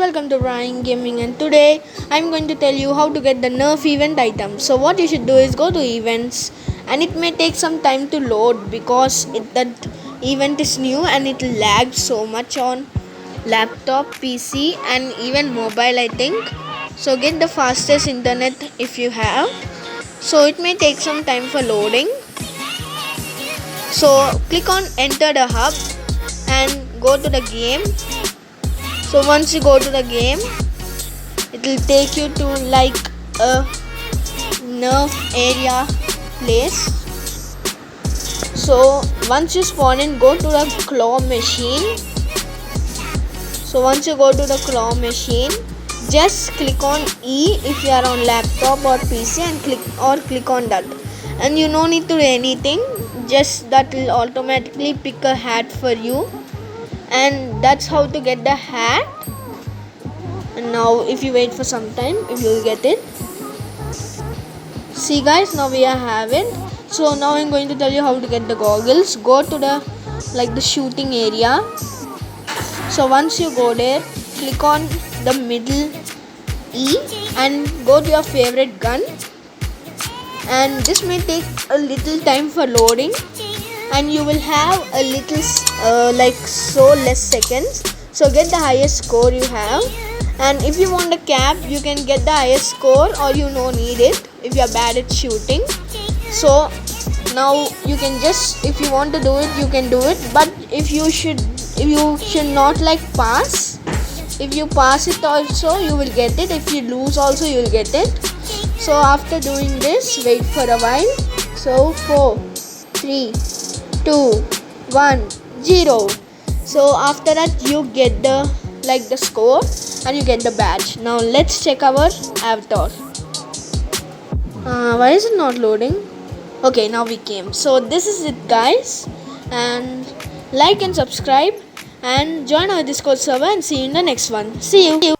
welcome to Ryan Gaming, and today I'm going to tell you how to get the Nerf event item. So what you should do is go to events, and it may take some time to load because that event is new and it lagged so much on laptop, PC and even mobile, I think. So get the fastest internet if you have. So it may take some time for loading. So click on enter the hub and go to the game. So once you go to the game, it will take you to like a Nerf area place. So once you spawn in, go to the claw machine. So once you go to the claw machine, just click on E if you are on laptop or PC and click on that. And you don't need to do anything, just that will automatically pick a hat for you. And that's how to get the hat. And now if you wait for some time, you will get it. See guys, now we have it. So now I'm going to tell you how to get the goggles. Go to the shooting area. So once you go there, click on the middle E and go to your favorite gun. And this may take a little time for loading, and you will have a little less seconds. So get the highest score you have, and if you want a cap, you can get the highest score, or you don't need it if you are bad at shooting. So now you can just, if you want to do it, you can do it, but if you should not pass. If you pass it also, you will get it. If you lose also, you will get it. So after doing this, wait for a while. So 4 3 2 1 0. So after that, you get the score and you get the badge. Now let's check our avatar. Why is it not loading? Okay, now we came. So this is it guys, and like and subscribe and join our Discord server, and see you in the next one. See you.